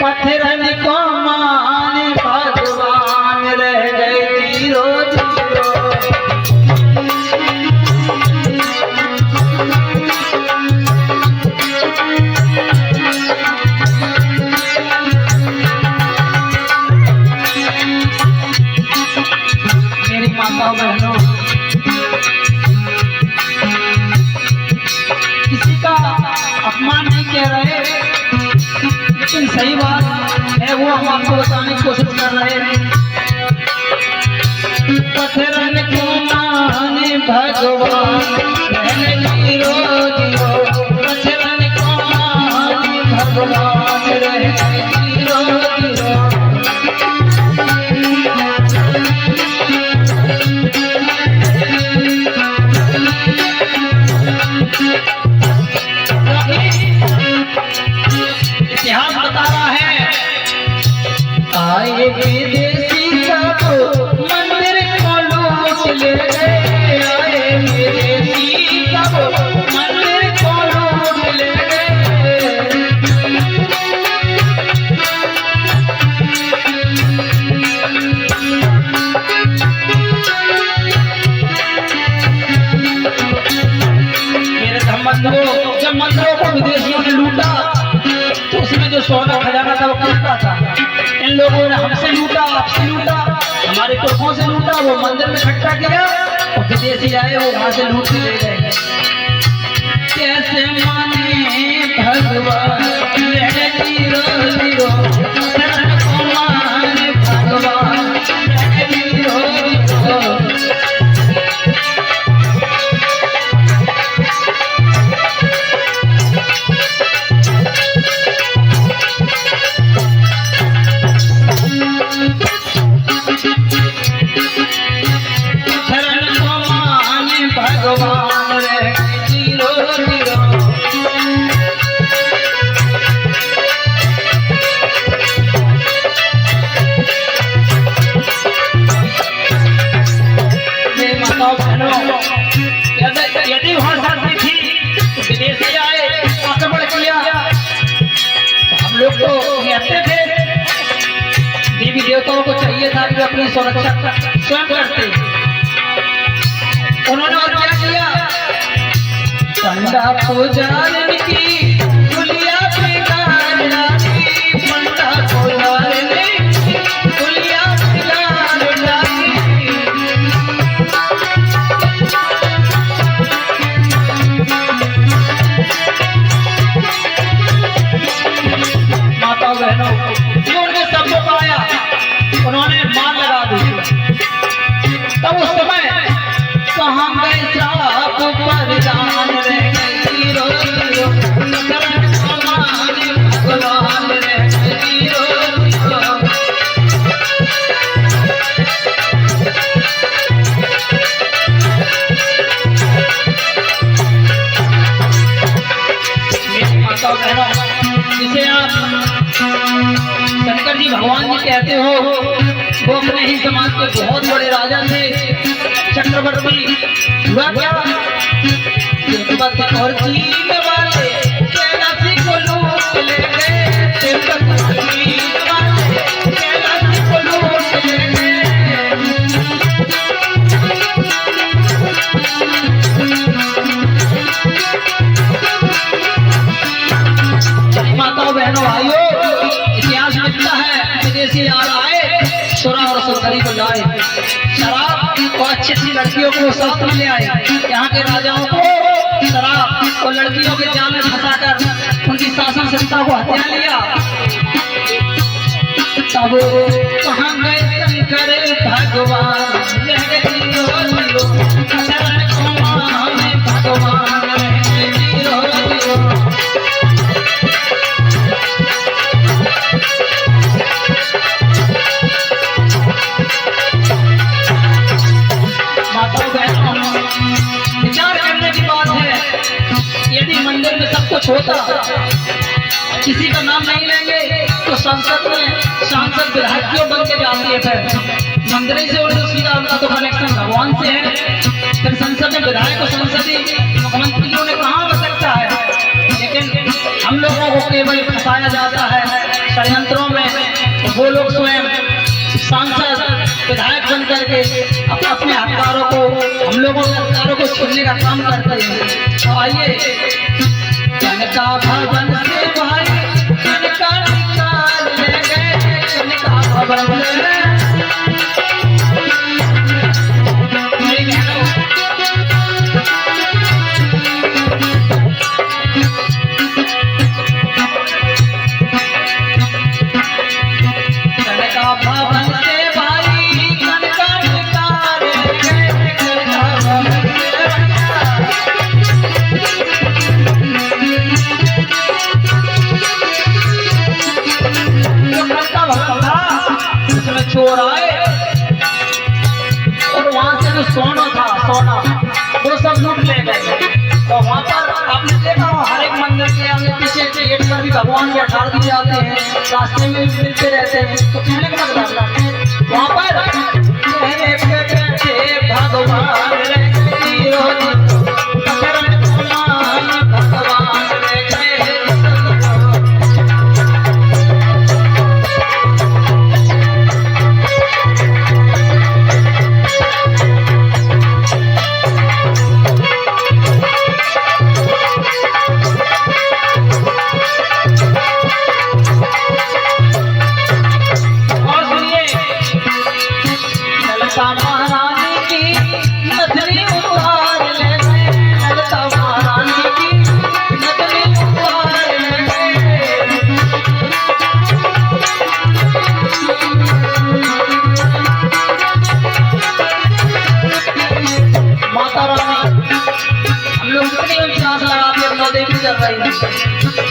पत्थरन को माने भगवान रह गए जीरो जीरो। मेरी माताओं बहनों, किसी का अपमान नहीं कह रहे, लेकिन सही बात है वो हम आपको बताने की कोशिश कर रहे हैं। पत्थरन को माने भगवान रहने जीरो जीरो, पत्थरन को माने भगवान रहने जीरो जीरो। इतिहास बता रहा है, आए विदेशी सब मंदिर को लूट ले गए, आए विदेशी सब मंदिर को लूट ले गए। मेरे धर्मंदरों, जब मंदिरों को विदेशियों ने लूटा तो उसमें जो सोना खजाना था वो किसका था? इन लोगों ने हमसे लूटा, आपसे लूटा, हमारे पुरखों से लूटा, वो मंदिर में इकट्ठा किया और विदेशी आए वो वहां से लूट के ले गए। कैसे माने भगवान रह जीरो जीरो, पत्थरन को माने भगवान रह जीरो जीरो। भगवान रह जीरो जीरो। मेरी माताओं बहनों, यदि वहां शांति थी तो विदेशी आए आक्रमण किया, हम लोग तो कहते थे देवी देवताओं को चाहिए था कि अपनी सुरक्षा स्वयं करते। उन्होंने और क्या किया? पंडा पुजारी की गुलिया बिगाड़ा दी, पंडा पुजारी की गुलिया बिगाड़ा दी। माताओं बहनों, जो उनके सबको पाया उन्होंने मान लगा दी। तब उस समय कहाँ गए साप पर जान रह गए जीरो जीरो, पत्थरन को माने भगवान रह गए जीरो जीरो। मेरी माताओं बहनों, जिसे आप शंकर जी भगवान जी कहते हो, वो अपने ही समाज के बहुत बड़े राजा थे, चक्रवर्ती। हुआ क्या? तिब्बत और चीन वाले कैलाशी को लूट ले गए, तिब्बत और चीन वाले कैलाशी को लूट ले गए। माताओं बहनों भाइयों, इतिहास लिखता है विदेशी आए, सुरा और सुंदरी को लाए, शराब और अच्छी अच्छी लड़कियों को साथ में ले आए। यहाँ के राजाओं को शराब और लड़कियों के जाल में फंसाकर उनकी शासन सत्ता को हथिया लिया। तब कहाँ गए शंकर भगवान रह गए जीरो जीरो, पत्थरन को माने भगवान रह गए जीरो जीरो। विचार करने की बात है, यदि मंदिर में सब कुछ होता, किसी का नाम नहीं लेंगे तो संसद में सांसद विधायक क्यों बन के जाती है? फिर मंदिर से उनको सीधा उनका तो कनेक्शन भगवान से है, फिर संसद में विधायक और संसदीय मुख्यमंत्रियों ने कहाँ हो सकता है? लेकिन हम लोगों को केवल फंसाया जाता है, षड्यंत्रों में वो लोग स्वयं सांसद विधायक बन करके अपने हकदारों को, हम लोगों के हकदारों को छीनने का काम करते हैं। तो आइए, कनका भवन से भाई कनका निकाल ले गए, कनका भवन चोर आए और वहां से जो सोना था, सोना वो सब लूट ले गए। तो वहां पर आपने देखा हर एक मंदिर के आगे पीछे गेट पर भी भगवान बैठा दिए जाते हैं, रास्ते में भी मिलते रहते हैं। तो कहने का मतलब वहां पर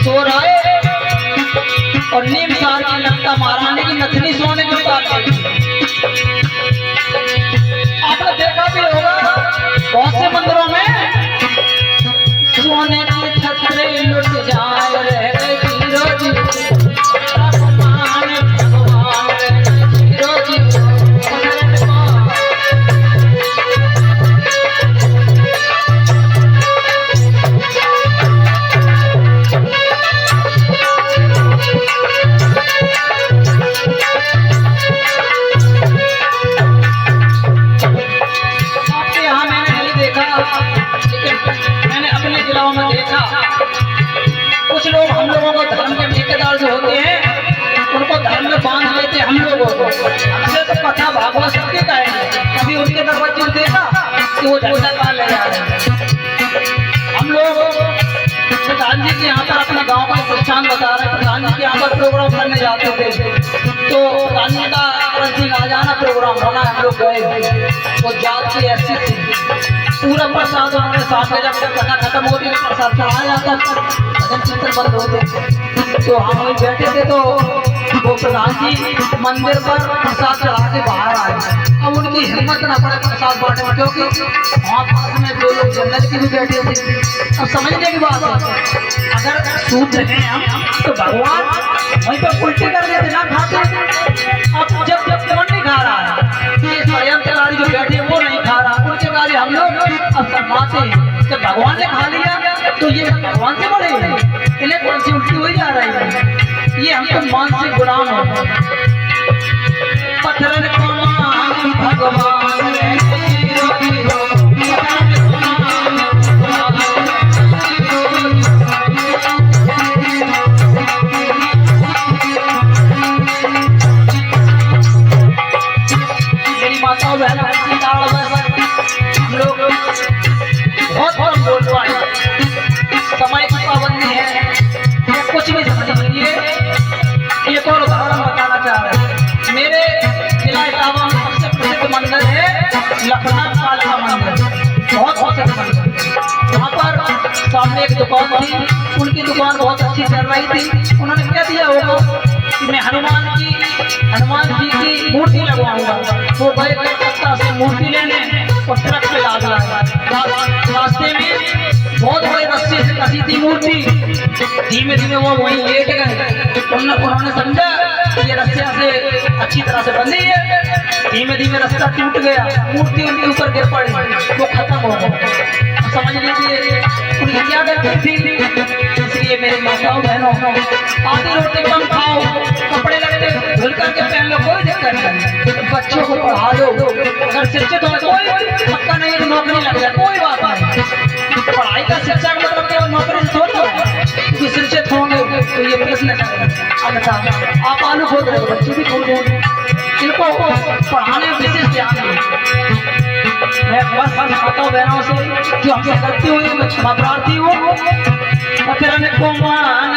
चोर आए और नीम सार की लंका महारानी की नथनी सोने की उतार दी। आपने देखा भी होगा बहुत से मंदिरों में सोने की छतरी लुट जाए रह गए हीरो जी, भगवान भगवान हीरो जी। मैंने अपने जिलों में देखा कुछ लोग हम लोगों को धर्म के ठेकेदार जो होते हैं उनको धर्म में बांध लेते हैं। हम लोगों को हमसे तो कथा भागवत सबके का है, कभी उनके दरवाजे देखा कि वो झंडा कहाँ ले जा रहे हैं। हम लोग प्रधान जी के यहाँ पर अपने गाँव का पहचान बता रहे हैं। प्रधान जी के यहाँ पर प्रोग्राम करने जाते थे तो प्रधान जी का आ जाना प्रोग्राम होना, हम लोग गए। वो जात की ऐसी थी, पूरा प्रसाद उन्होंने साथ में जब कथा खत्म होती है प्रसाद चढ़ाया जाता, भजन कीर्तन बंद होते। तो हम वहीं बैठे थे तो वो प्रधान जी मंदिर पर प्रसाद चढ़ा के बाहर आए। अब उनकी हिम्मत न पड़े प्रसाद बांटने में, क्योंकि वहाँ पास में दो लोग जन्नत की भी बैठे थे। अब समझने की बात है, अगर सूत्र हैं हम तो भगवान वहीं पर उल्टे कर देते ना खाते। अब जब कौन नहीं खा रहा है, ये षड्यंत्रकारी जो बैठे वो नहीं खा रहा, उनके कार्य हम लोग अब शर्माते हैं। जब भगवान ने खा लिया तो ये भगवान से बड़े इन्हें कौन सी उल्टी हो जा रही है। ये हम तो मानसिक गुलाम हो। पत्थर को मान भगवान हम लोग बहुत बोल पाए, समय की पाबंदी है, कुछ भी समझ लीजिए। एक और उदाहरण बताना चाह रहे हैं। मेरे जिला इटावा में सबसे प्रसिद्ध मंदिर है लखनाथ काल का मंदिर, बहुत प्रसिद्ध मंदिर। वहाँ पर सामने एक दुकान थी, उनकी दुकान बहुत अच्छी चल रही थी। उन्होंने क्या दिया होगा कि मैं हनुमान जी की मूर्ति लगवाऊंगा। वो बड़े कलकत्ता से मूर्ति लेने और ट्रक पे लाद लाए। रास्ते में बहुत बड़े रस्से से कसी थी मूर्ति। धीमे धीमे वो वहीं लेट गए। उन्होंने समझा कि ये रस्से से अच्छी तरह से बंधी है। धीमे धीमे रास्ता टूट गया, मूर्ति उनके ऊपर गिर पड़ी, वो खत्म हो गया। समझ लीजिए उनकी क्या गलती थी। इसलिए मेरे माताओं बहनों आधी रोटी कम खाओ, कपड़े लड़के धुल करके पहन लो, कोई दिक्कत नहीं। बच्चों को पढ़ा लो, अगर शिक्षित हो कोई पक्का नहीं है नौकरी लग जाए, कोई बात नहीं। पढ़ाई का शिक्षा का मतलब केवल नौकरी से थोड़ा है, क्योंकि शिक्षित होंगे तो ये प्रश्न करेंगे। आप आलू खोद रहे हो, बच्चे भी खोद रहे, इनको पढ़ाने में विशेष ध्यान दें। मैं बस माताओं बहनों से जो हमसे गलती हुई मैं क्षमा प्रार्थी हूँ। भगवान